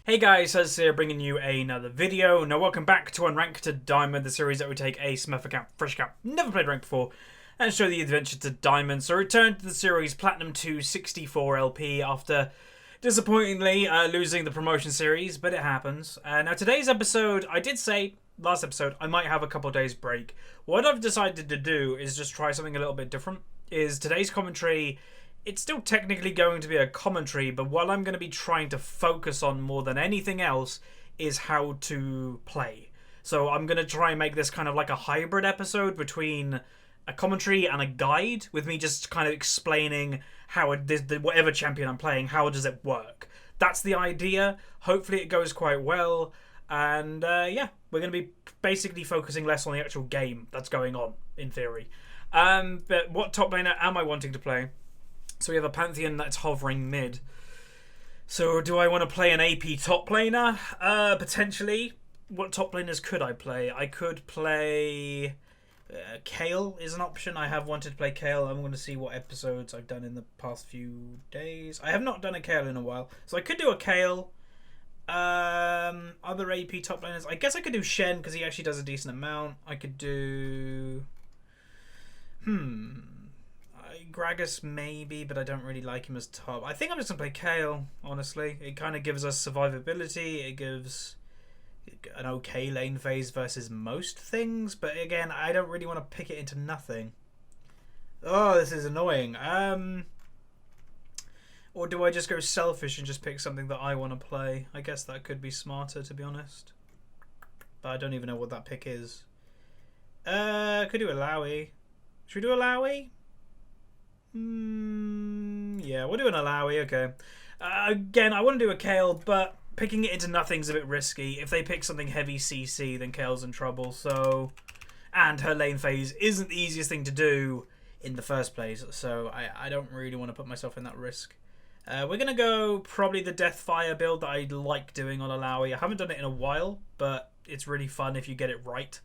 Hey guys, Huz here bringing you another video. Now welcome back to Unranked to Diamond, the series that we take a Smurf account, fresh account, never played ranked before, and show the adventure to Diamond. So return to the series Platinum 2 64 LP after disappointingly losing the promotion series, but it happens. Now today's episode, I did say last episode I might have a couple days break. What I've decided to do is just try something a little bit different. Is today's commentary, it's still technically going to be a commentary, but what I'm going to be trying to focus on more than anything else is how to play. So I'm going to try and make this kind of like a hybrid episode between a commentary and a guide, with me just kind of explaining how whatever champion I'm playing, how does it work. That's the idea. Hopefully it goes quite well. And yeah, we're going to be basically focusing less on the actual game that's going on, in theory. But what top laner am I wanting to play? So we have a Pantheon that's hovering mid. So do I want to play an AP top laner? Potentially. What top laners could I play? I could play... Kayle is an option. I have wanted to play Kayle. I'm going to see what episodes I've done in the past few days. I have not done a Kayle in a while. So I could do a Kayle. Other AP top laners. I guess I could do Shen because he actually does a decent amount. I could do... Gragas maybe, but I don't really like him as top. I think I'm just going to play Kayle, honestly. It kind of gives us survivability. It gives an okay lane phase versus most things. But again, I don't really want to pick it into nothing. Oh, this is annoying. Or do I just go selfish and just pick something that I want to play? I guess that could be smarter, to be honest. But I don't even know what that pick is. Could do Illaoi. Should we do Illaoi? Yeah, we'll do an Illaoi, okay. Again, I want to do a Kayle, but picking it into nothing's a bit risky. If they pick something heavy CC, then Kayle's in trouble, so... And her lane phase isn't the easiest thing to do in the first place, so I don't really want to put myself in that risk. We're going to go probably the Deathfire build that I like doing on Illaoi. I haven't done it in a while, but it's really fun if you get it right.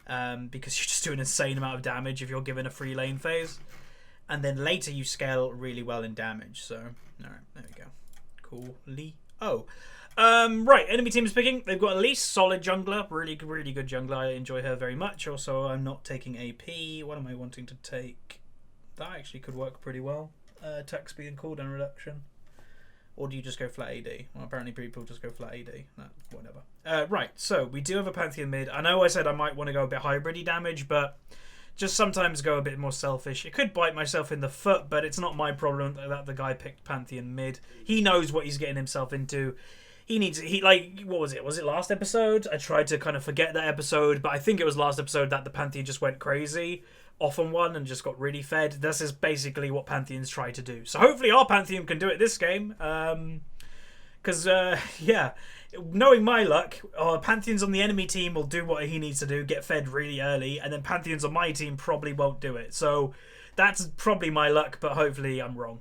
Because you just do an insane amount of damage if you're given a free lane phase. And then later you scale really well in damage. So, alright, there we go. Cool. Right, enemy team is picking. They've got Elise, solid jungler. Really good jungler. I enjoy her very much. Also, I'm not taking AP. What am I wanting to take? That actually could work pretty well. Attack speed and cooldown reduction. Or do you just go flat AD? Well, apparently people just go flat AD. Whatever. Right, so we do have a Pantheon mid. I know I said I might want to go a bit hybrid-y damage, but just sometimes go a bit more selfish. It could bite myself in the foot, but it's not my problem that the guy picked Pantheon mid. He knows what he's getting himself into. What was it? Was it last episode? I tried to kind of forget that episode, but I think it was last episode that the Pantheon just went crazy off on one and just got really fed. This is basically what Pantheons try to do. So hopefully our Pantheon can do it this game. Because, yeah, knowing my luck, Pantheons on the enemy team will do what he needs to do, get fed really early, and then Pantheons on my team probably won't do it. So that's probably my luck, but hopefully I'm wrong.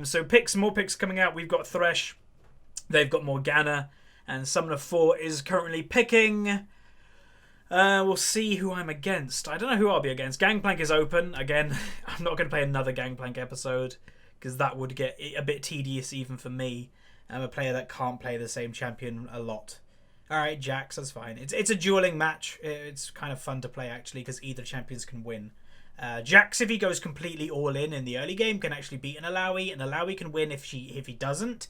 So more picks coming out. We've got Thresh. They've got Morgana. And Summoner 4 is currently picking... we'll see who I'm against. I don't know who I'll be against. Gangplank is open. Again, I'm not going to play another Gangplank episode because that would get a bit tedious even for me. I'm a player that can't play the same champion a lot. Alright, Jax, that's fine. It's a dueling match. It's kind of fun to play, actually, because either champions can win. Jax, if he goes completely all in the early game, can actually beat an Illaoi, and Illaoi can win if he doesn't.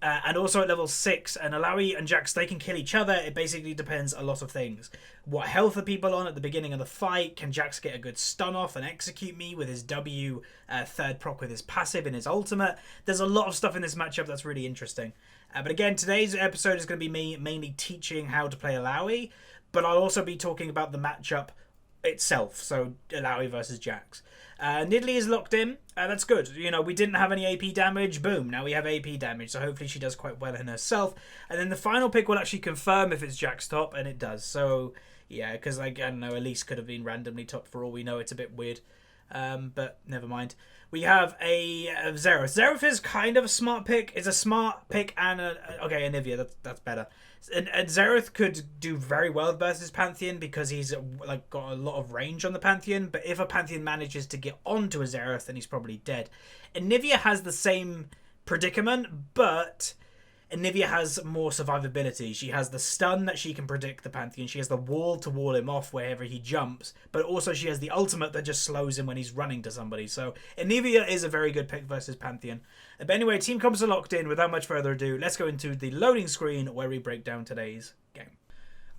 And also at level 6, and Illaoi and Jax, they can kill each other. It basically depends a lot of things. What health are people on at the beginning of the fight? Can Jax get a good stun off and execute me with his W, third proc with his passive and his ultimate? There's a lot of stuff in this matchup that's really interesting. But again, today's episode is going to be me mainly teaching how to play Illaoi, but I'll also be talking about the matchup itself, so Illaoi versus Jax. Nidalee is locked in. That's good. You know, we didn't have any AP damage. Boom. Now we have AP damage. So hopefully she does quite well in herself. And then the final pick will actually confirm if it's Jax top, and it does. So yeah, because like, I don't know, Elise could have been randomly top for all we know. It's a bit weird. But never mind. We have a Xerath. Xerath is kind of a smart pick. It's a smart pick and okay, Anivia. That's better. And Xerath could do very well versus Pantheon because he's like got a lot of range on the Pantheon. But if a Pantheon manages to get onto a Xerath, then he's probably dead. Anivia has the same predicament, but Anivia has more survivability. She has the stun that she can predict the Pantheon. She has the wall to wall him off wherever he jumps. But also she has the ultimate that just slows him when he's running to somebody. So Anivia is a very good pick versus Pantheon. But anyway, team comps are locked in. Without much further ado, let's go into the loading screen where we break down today's game.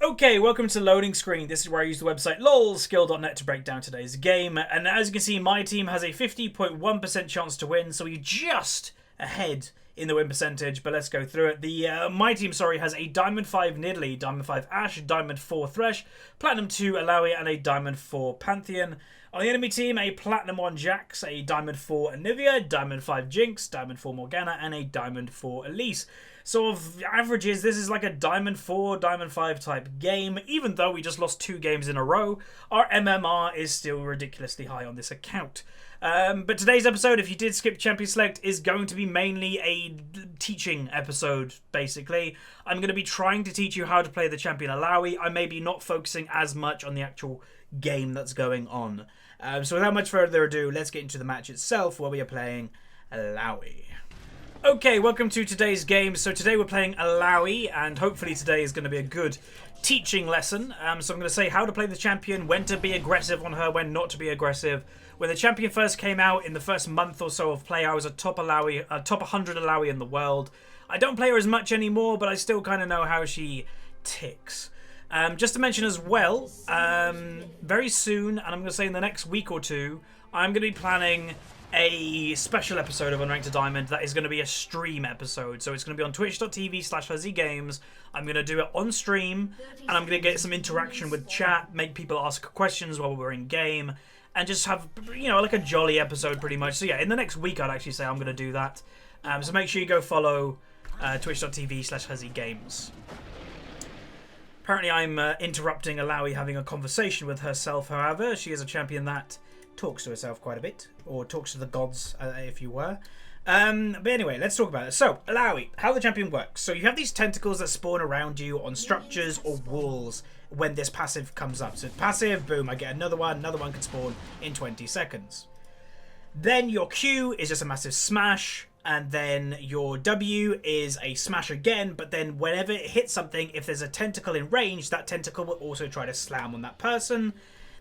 Okay, welcome to loading screen. This is where I use the website lolskill.net to break down today's game. And as you can see, my team has a 50.1% chance to win. So we're just ahead in the win percentage, but let's go through it. My team, has a Diamond 5 Nidalee, Diamond 5 Ashe, Diamond 4 Thresh, Platinum 2 Illaoi, and a Diamond 4 Pantheon. On the enemy team, a Platinum 1 Jax, a Diamond 4 Anivia, Diamond 5 Jinx, Diamond 4 Morgana, and a Diamond 4 Elise. So of averages, this is like a Diamond 4, Diamond 5 type game. Even though we just lost 2 games in a row, our MMR is still ridiculously high on this account. But today's episode, if you did skip Champion Select, is going to be mainly a teaching episode, basically. I'm going to be trying to teach you how to play the champion Illaoi. I may be not focusing as much on the actual game that's going on. So without much further ado, let's get into the match itself, where we are playing Illaoi. Okay, welcome to today's game. So today we're playing Illaoi, and hopefully today is going to be a good teaching lesson. So I'm going to say how to play the champion, when to be aggressive on her, when not to be aggressive. When the champion first came out, in the first month or so of play, I was a top 100 Illaoi in the world. I don't play her as much anymore, but I still kind of know how she ticks. Just to mention as well, very soon, and I'm going to say in the next week or two, I'm going to be planning a special episode of Unranked to Diamond that is going to be a stream episode. So it's going to be on twitch.tv/fuzzygames. I'm going to do it on stream, and I'm going to get some interaction with chat, make people ask questions while we're in game, and just have, like a jolly episode pretty much. So yeah, in the next week I'd actually say I'm going to do that. So make sure you go follow twitch.tv/fuzzygames. Apparently I'm interrupting Illaoi having a conversation with herself, however. She is a champion that talks to herself quite a bit, or talks to the gods, if you were. But anyway, let's talk about it. So, Illaoi, how the champion works. So you have these tentacles that spawn around you on structures or walls when this passive comes up. So passive, boom, I get another one can spawn in 20 seconds. Then your Q is just a massive smash, and then your W is a smash again, but then whenever it hits something, if there's a tentacle in range, that tentacle will also try to slam on that person.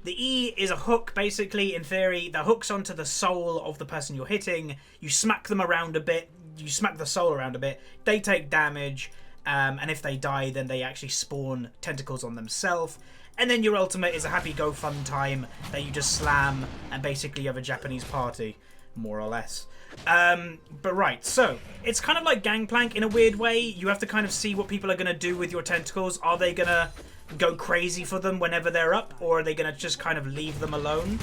The E is a hook, basically, in theory, that hooks onto the soul of the person you're hitting. You smack them around a bit, you smack the soul around a bit, they take damage, and if they die, then they actually spawn tentacles on themselves. And then your ultimate is a happy go fun time that you just slam, and basically you have a Japanese party, more or less. But right, so it's kind of like Gangplank in a weird way. You have to kind of see what people are going to do with your tentacles. Are they going to go crazy for them whenever they're up, or are they going to just kind of leave them alone?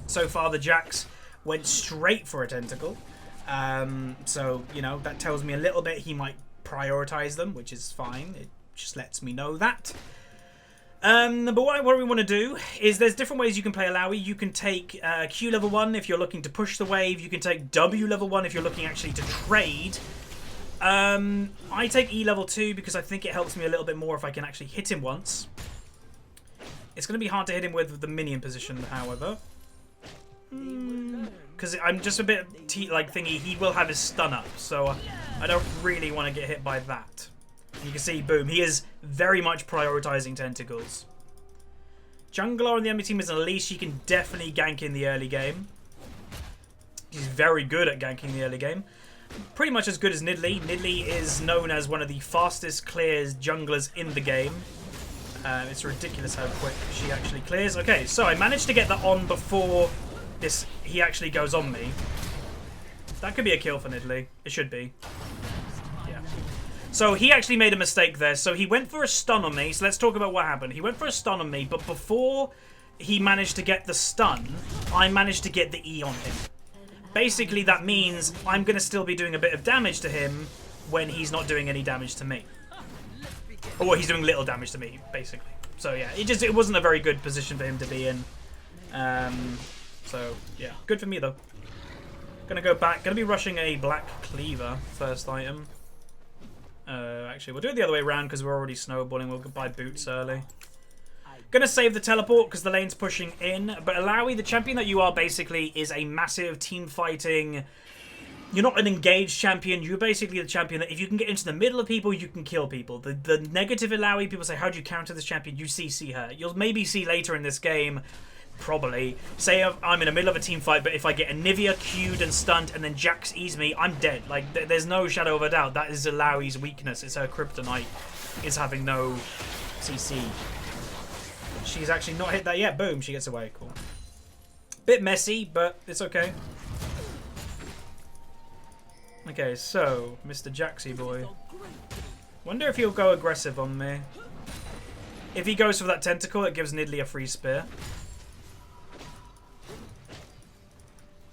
So far the Jax went straight for a tentacle. So, that tells me a little bit he might prioritize them, which is fine. It just lets me know that. But what we want to do is there's different ways you can play Illaoi. You can take Q level 1 if you're looking to push the wave. You can take W level 1 if you're looking actually to trade. I take E level 2 because I think it helps me a little bit more if I can actually hit him once. It's going to be hard to hit him with the minion position, however. Because I'm just a bit thingy. He will have his stun up, so I don't really want to get hit by that. You can see, boom, he is very much prioritizing tentacles. Jungler on the enemy team is Elise. She can definitely gank in the early game. She's very good at ganking the early game. Pretty much as good as Nidalee. Nidalee is known as one of the fastest clears junglers in the game. It's ridiculous how quick she actually clears. Okay, so I managed to get that on before he actually goes on me. That could be a kill for Nidalee. It should be. Yeah. So he actually made a mistake there. So he went for a stun on me. So let's talk about what happened. He went for a stun on me, but before he managed to get the stun, I managed to get the E on him. Basically, that means I'm going to still be doing a bit of damage to him when he's not doing any damage to me. Or he's doing little damage to me, basically. So yeah, it wasn't a very good position for him to be in. So yeah, good for me though. Gonna go back. Gonna be rushing a Black Cleaver, first item. Actually, we'll do it the other way around because we're already snowballing. We'll buy boots early. Gonna save the teleport because the lane's pushing in. But Illaoi, the champion that you are, basically is a massive team fighting You're not an engaged champion. You're basically the champion that if you can get into the middle of people, you can kill people. The negative Illaoi, people say, how do you counter this champion? You CC her. You'll maybe see later in this game, probably, say I'm in the middle of a team fight, but if I get Anivia queued and stunned and then Jax E's me, I'm dead. Like, there's no shadow of a doubt. That is Illaoi's weakness. It's her kryptonite, is having no CC. She's actually not hit that yet. Boom, she gets away. Cool. Bit messy, but it's okay. Okay, so, Mr. Jaxie boy. Wonder if he'll go aggressive on me. If he goes for that tentacle, it gives Nidalee a free spear.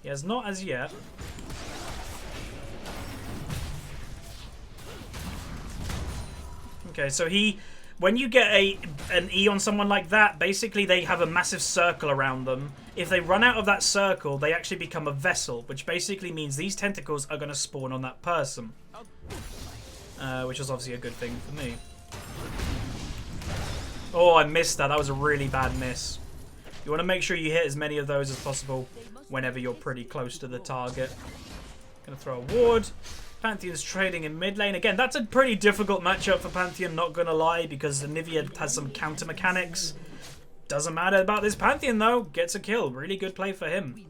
He has not as yet. Okay, so when you get an E on someone like that, basically they have a massive circle around them. If they run out of that circle, they actually become a vessel, which basically means these tentacles are going to spawn on that person. Which is obviously a good thing for me. Oh, I missed that. That was a really bad miss. You want to make sure you hit as many of those as possible whenever you're pretty close to the target. Going to throw a ward. Pantheon's trading in mid lane. Again, that's a pretty difficult matchup for Pantheon, not going to lie, because Anivia has some counter mechanics. Doesn't matter about this Pantheon, though. Gets a kill. Really good play for him.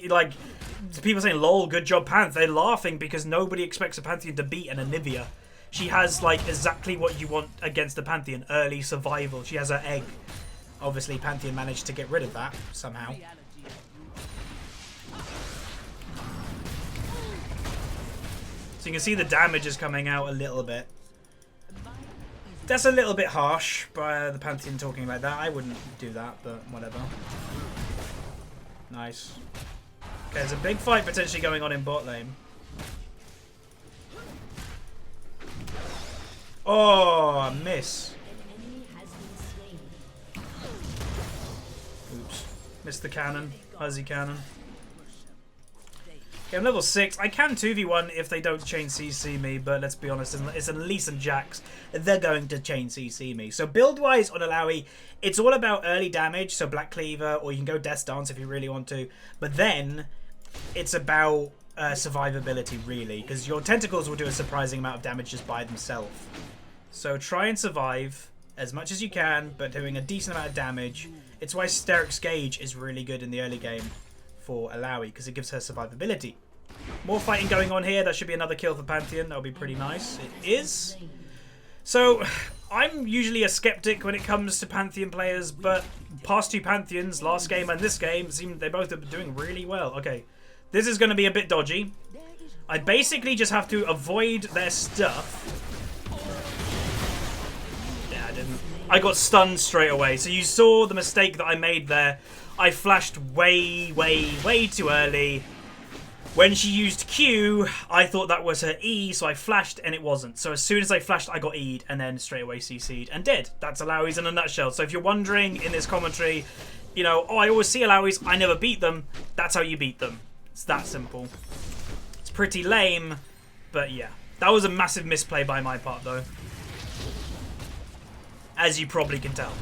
Like, people saying, lol, good job, Panth. They're laughing because nobody expects a Pantheon to beat an Anivia. She has, like, exactly what you want against the Pantheon. Early survival. She has her egg. Obviously, Pantheon managed to get rid of that somehow. So you can see the damage is coming out a little bit. That's a little bit harsh by the Pantheon talking about that. I wouldn't do that, but whatever. Nice. Okay, there's a big fight potentially going on in bot lane. Oh, miss. Oops. Missed the cannon. Fuzzy cannon. Okay, I'm level 6. I can 2v1 if they don't chain CC me, but let's be honest, it's Elise and Jax. They're going to chain CC me. So build-wise on Illaoi, it's all about early damage, so Black Cleaver, or you can go Death Dance if you really want to. But then, it's about survivability, really, because your tentacles will do a surprising amount of damage just by themselves. So try and survive as much as you can, but doing a decent amount of damage. It's why Steric's Gauge is really good in the early game for Illaoi, because it gives her survivability. More fighting going on here. That should be another kill for Pantheon. That'll be pretty nice. It is. So, I'm usually a skeptic when it comes to Pantheon players, but past two Pantheons, last game and this game, seem they both are doing really well. Okay, this is going to be a bit dodgy. I basically just have to avoid their stuff. Yeah, I didn't. I got stunned straight away. So you saw the mistake that I made there. I flashed way too early. When she used Q, I thought that was her E, so I flashed and it wasn't. So as soon as I flashed, I got E'd and then straight away CC'd and did. That's Illaoi's in a nutshell. So if you're wondering in this commentary, you know, oh, I always see Illaoi's, I never beat them. That's how you beat them. It's that simple. It's pretty lame, but yeah. That was a massive misplay by my part, though. As you probably can tell.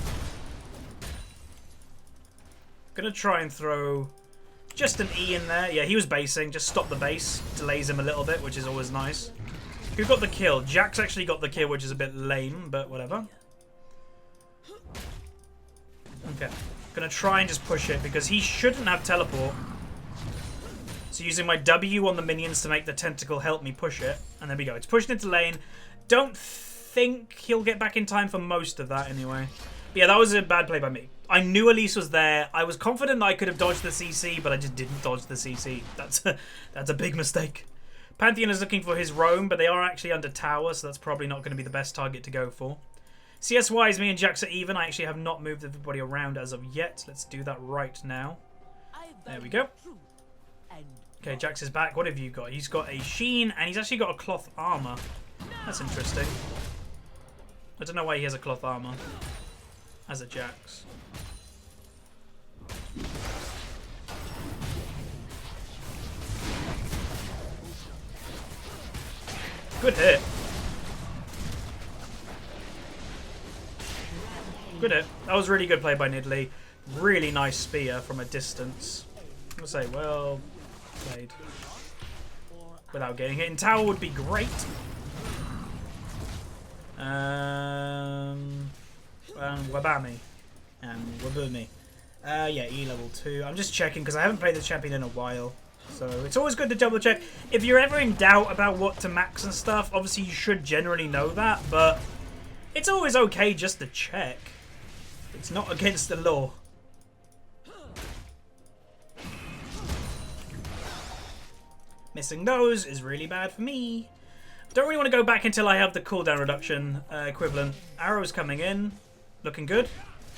Gonna try and throw just an E in there. Yeah, he was basing. Just stop the base. Delays him a little bit, which is always nice. Who got the kill? Jax actually got the kill, which is a bit lame, but whatever. Okay. Gonna try and just push it, because he shouldn't have teleport. So using my W on the minions to make the tentacle help me push it. And there we go. It's pushed into lane. Don't think he'll get back in time for most of that anyway. But yeah, that was a bad play by me. I knew Elise was there. I was confident I could have dodged the CC, but I just didn't dodge the CC. That's a big mistake. Pantheon is looking for his roam, but they are actually under tower, so that's probably not going to be the best target to go for. CS-wise, me and Jax are even. I actually have not moved everybody around as of yet. Let's do that right now. There we go. Okay, Jax is back. What have you got? He's got a sheen, and he's actually got a cloth armor. That's interesting. I don't know why he has a cloth armor as a Jax. Good hit. Good hit. That was really good play by Nidalee. Really nice spear from a distance. I'm gonna say, well played. without getting hit. And tower would be great. Wabami. And Wabumi. Yeah, E level 2. I'm just checking because I haven't played the champion in a while. So it's always good to double check. If you're ever in doubt about what to max and stuff, obviously you should generally know that, but it's always okay just to check. It's not against the law. Missing those is really bad for me. Don't really want to go back until I have the cooldown reduction equivalent. Arrow's coming in. Looking good.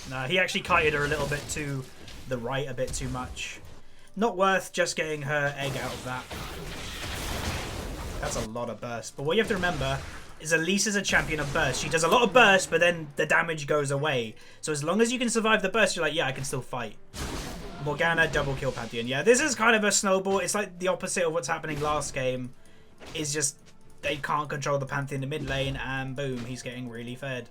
Nah, he actually kited her a little bit to the right a bit too much. Not worth just getting her egg out of that. That's a lot of burst. But what you have to remember is Elise is a champion of burst. She does a lot of burst, but then the damage goes away. So as long as you can survive the burst, you're like, yeah, I can still fight. Morgana, double kill Pantheon. Yeah, this is kind of a snowball. It's like the opposite of what's happening last game. It's just they can't control the Pantheon in the mid lane, and boom, he's getting really fed.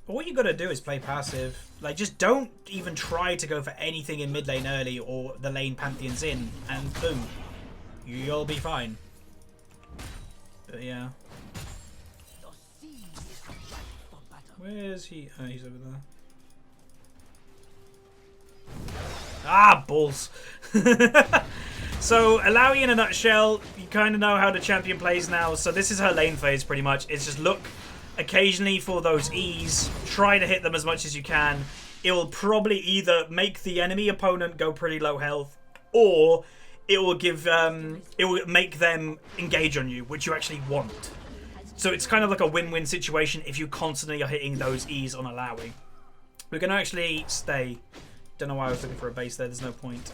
But what you got to do is play passive. Like, just don't even try to go for anything in mid lane early or the lane Pantheon's in, and boom, you'll be fine. But yeah. Where is he? Oh, he's over there. Ah, balls. So, Illaoi in a nutshell, you kind of know how the champion plays now. So this is her lane phase pretty much. It's just look occasionally for those E's, try to hit them as much as you can. It will probably either make the enemy opponent go pretty low health, or it will give it will make them engage on you, which you actually want. So it's kind of like a win-win situation if you constantly are hitting those E's on Illaoi. We're going to actually stay. Don't know why I was looking for a base there, there's no point.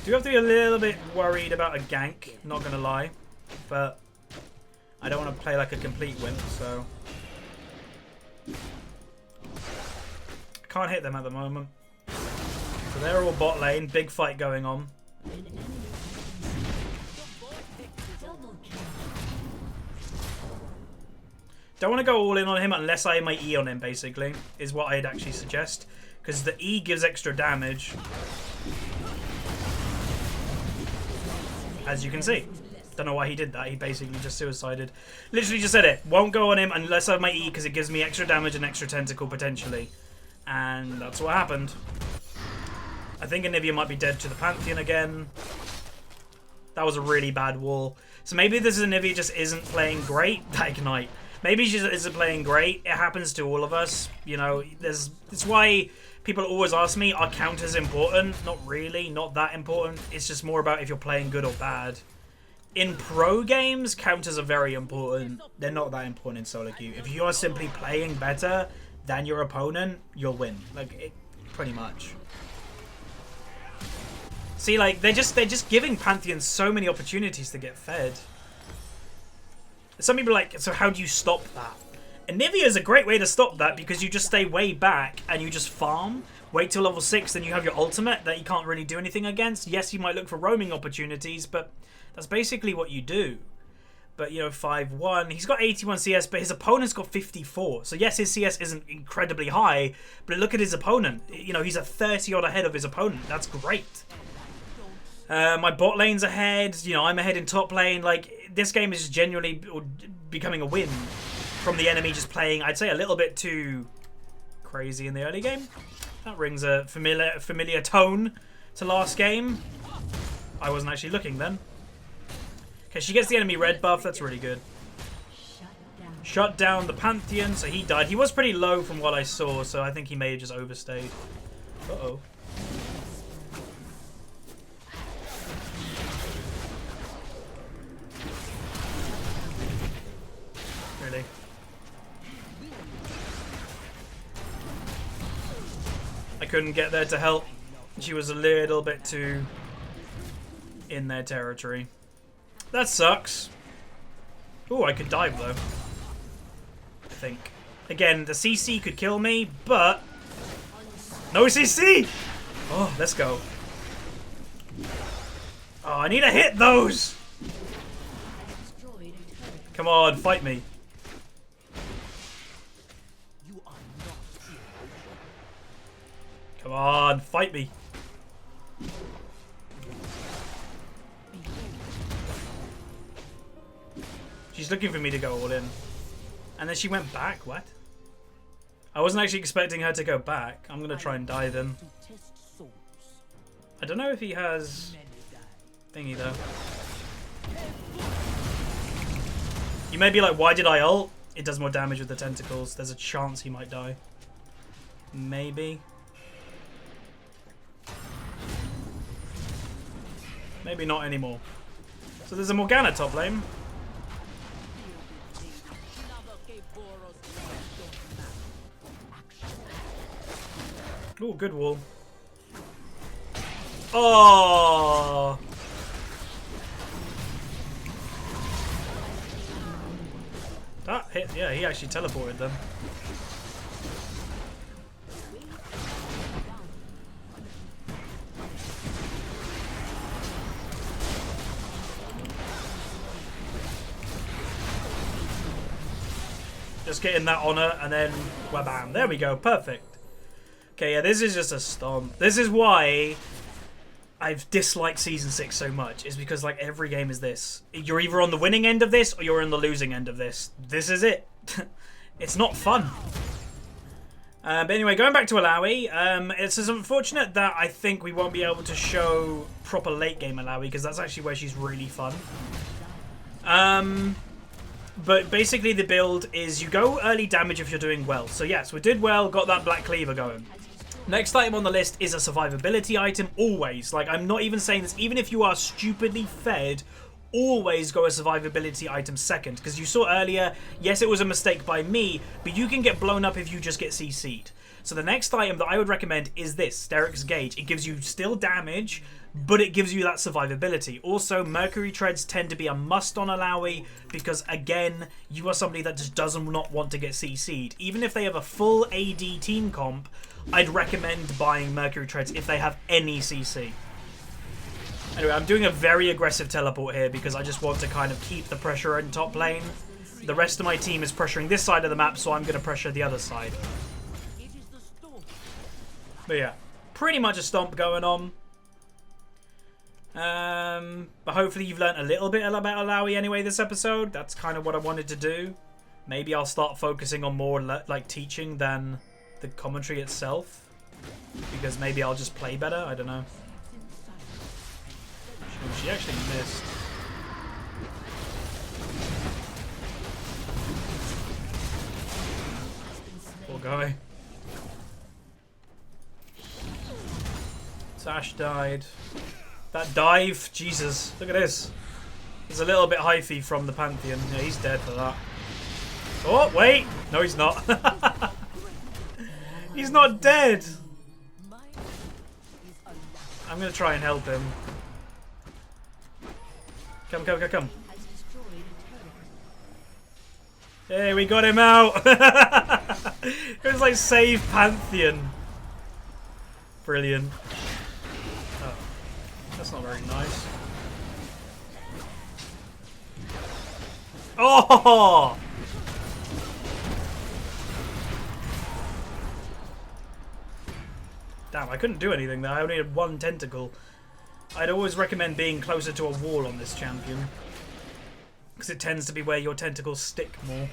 Do have to be a little bit worried about a gank, not going to lie. But I don't want to play like a complete wimp, so I can't hit them at the moment. So they're all bot lane, big fight going on. Don't want to go all in on him unless I have my E on him, basically, is what I'd actually suggest. Because the E gives extra damage. As you can see. Don't know why he did that. He basically just suicided. Literally just said it. Won't go on him unless I have my E because it gives me extra damage and extra tentacle potentially. And that's what happened. I think Anivia might be dead to the Pantheon again. That was a really bad wall. So maybe this Anivia just isn't playing great. That Ignite. Maybe she just isn't playing great. It happens to all of us. You know, it's why people always ask me, are counters important? Not really. Not that important. It's just more about if you're playing good or bad. In pro games, counters are very important. They're not that important in solo queue. If you are simply playing better than your opponent, you'll win. Like, pretty much. See, like, they're just giving Pantheon so many opportunities to get fed. Some people are like, so how do you stop that? Anivia is a great way to stop that because you just stay way back and you just farm. Wait till level 6, then you have your ultimate that you can't really do anything against. Yes, you might look for roaming opportunities, but that's basically what you do. But, you know, 5-1. He's got 81 CS, but his opponent's got 54. So, yes, his CS isn't incredibly high, but look at his opponent. You know, he's a 30-odd ahead of his opponent. That's great. My bot lane's ahead. You know, I'm ahead in top lane. Like, this game is genuinely becoming a win from the enemy just playing, I'd say, a little bit too crazy in the early game. That rings a familiar tone to last game. I wasn't actually looking then. Okay, she gets the enemy red buff. That's really good. Shut down the Pantheon. So he died. He was pretty low from what I saw, so I think he may have just overstayed. Uh-oh. Really? I couldn't get there to help. She was a little bit too in their territory. That sucks. Oh, I could dive though. I think. Again, the CC could kill me, but no CC! Oh, let's go. Oh, I need to hit those! Come on, fight me. Come on, fight me. she's looking for me to go all in. And then she went back. What? I wasn't actually expecting her to go back. I'm going to try and dive him. I don't know if he has thingy though. You may be like, why did I ult? It does more damage with the tentacles. There's a chance he might die. Maybe. Maybe not anymore. So there's a Morgana top lane. Ooh, good wall. Oh! That hit, yeah, he actually teleported them. Just getting that honor and then wabam. There we go, perfect. Okay, yeah, this is just a stomp. This is why I've disliked Season 6 so much, is because like every game is this. You're either on the winning end of this or you're on the losing end of this. This is it. It's not fun. But anyway, going back to Illaoi, it's unfortunate that I think we won't be able to show proper late game Illaoi, because that's actually where she's really fun. But basically the build is you go early damage if you're doing well. So yes, we did well, got that Black Cleaver going. Next item on the list is a survivability item, always. Like, I'm not even saying this, even if you are stupidly fed, always go a survivability item second. Because you saw earlier, yes, it was a mistake by me, but you can get blown up if you just get CC'd. So the next item that I would recommend is this, Derek's Gauge. It gives you still damage, but it gives you that survivability. Also, Mercury Treads tend to be a must on Illaoi because, again, you are somebody that just does not want to get CC'd. Even if they have a full AD team comp, I'd recommend buying Mercury Treads if they have any CC. Anyway, I'm doing a very aggressive teleport here because I just want to kind of keep the pressure in top lane. The rest of my team is pressuring this side of the map, so I'm going to pressure the other side. But yeah, pretty much a stomp going on. But hopefully you've learned a little bit about Illaoi anyway this episode. That's kind of what I wanted to do. Maybe I'll start focusing on more like teaching than the commentary itself, because maybe I'll just play better. I don't know. She actually missed. Poor guy. Sash died. That dive, Jesus, look at this. There's a little bit hyphy from the Pantheon. Yeah, he's dead for that. Oh, wait. No, he's not. He's not dead. I'm going to try and help him. Come, come, come, come. Hey, we got him out. It was like save Pantheon. Brilliant. Oh, that's not very nice. Oh! Damn, I couldn't do anything there. I only had one tentacle. I'd always recommend being closer to a wall on this champion, because it tends to be where your tentacles stick more.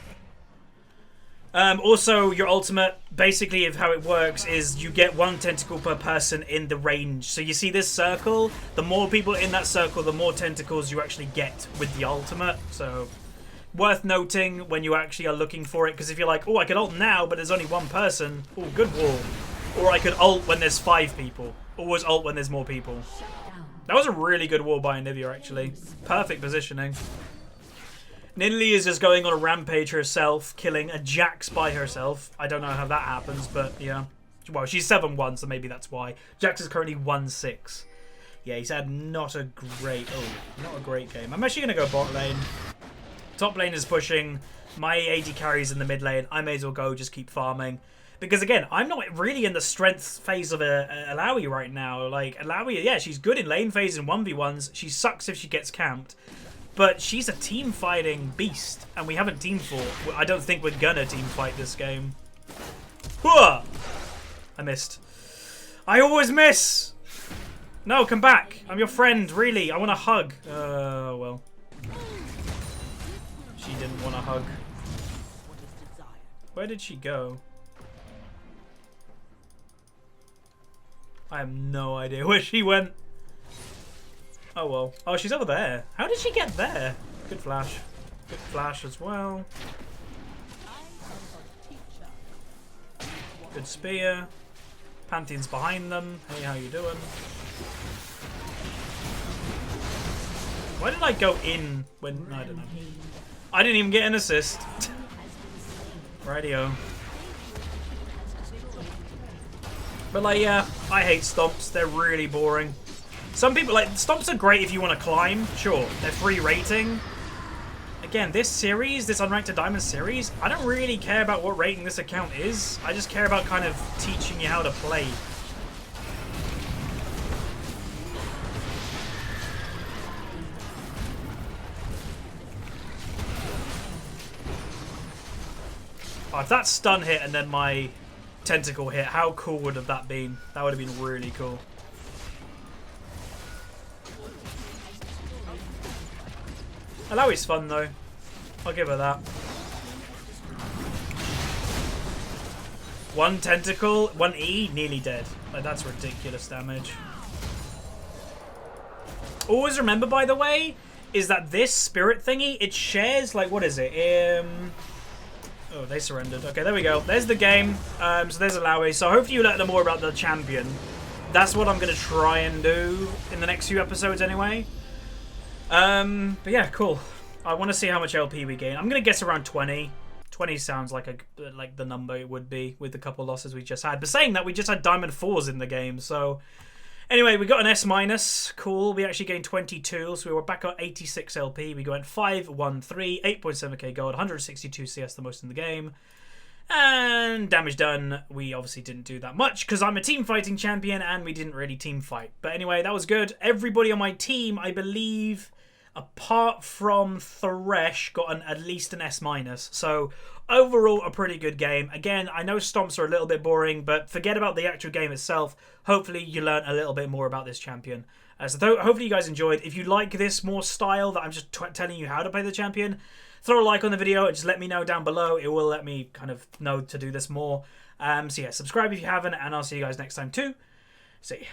Also, your ultimate, basically of how it works is you get one tentacle per person in the range. So you see this circle, the more people in that circle, the more tentacles you actually get with the ultimate. So worth noting when you actually are looking for it, because if you're like, oh, I could ult now, but there's only one person. Oh, good wall. Or I could ult when there's 5 people. Always ult when there's more people. That was a really good wall by Anivia, actually. Perfect positioning. Nidalee is just going on a rampage herself, killing a Jax by herself. I don't know how that happens, but yeah. Well, she's 7-1, so maybe that's why. Jax is currently 1-6. Yeah, he's had not a great game. I'm actually going to go bot lane. Top lane is pushing. My AD carries in the mid lane. I may as well go just keep farming. Because again, I'm not really in the strength phase of Illaoi right now. Like, Illaoi, yeah, she's good in lane phase and 1v1s. She sucks if she gets camped. But she's a team fighting beast. And we haven't team fought. I don't think we're gonna team fight this game. Whoa! I missed. I always miss! No, come back. I'm your friend, really. I want a hug. Well. She didn't hug. Where did she go? I have no idea where she went. Oh well. Oh, she's over there. How did she get there? Good flash. Good flash as well. Good spear. Pantheon's behind them. Hey, how you doing? Why did I go in when... I don't know. I didn't even get an assist. Radio. But like, yeah, I hate stomps. They're really boring. Some people, like, stomps are great if you want to climb. Sure, they're free rating. Again, this series, this Unranked to Diamond series, I don't really care about what rating this account is. I just care about kind of teaching you how to play. Oh, if that stun hit and then my tentacle hit, how cool would have that been? That would have been really cool. Illaoi's fun though. I'll give her that. One tentacle, one E, nearly dead. Like, that's ridiculous damage. Always remember, by the way, is that this spirit thingy, it shares, like, what is it? Oh, they surrendered. Okay, there we go. There's the game. So there's Illaoi. So hopefully you learn more about the champion. That's what I'm going to try and do in the next few episodes anyway. But yeah, cool. I want to see how much LP we gain. I'm going to guess around 20. 20 sounds like the number it would be with the couple losses we just had. But saying that, we just had Diamond 4s in the game. So anyway, we got an S-. Cool. We actually gained 22. So we were back at 86 LP. We went 513, 8.7k gold, 162 CS, the most in the game. And damage done, we obviously didn't do that much because I'm a team fighting champion and we didn't really team fight. But anyway, that was good. Everybody on my team, I believe, apart from Thresh, got at least an S-. So overall, a pretty good game. Again, I know stomps are a little bit boring, but forget about the actual game itself. Hopefully you learn a little bit more about this champion. So hopefully you guys enjoyed. If you like this more style that I'm just telling you how to play the champion, throw a like on the video and just let me know down below. It will let me kind of know to do this more. So yeah, subscribe if you haven't, and I'll see you guys next time too. See ya.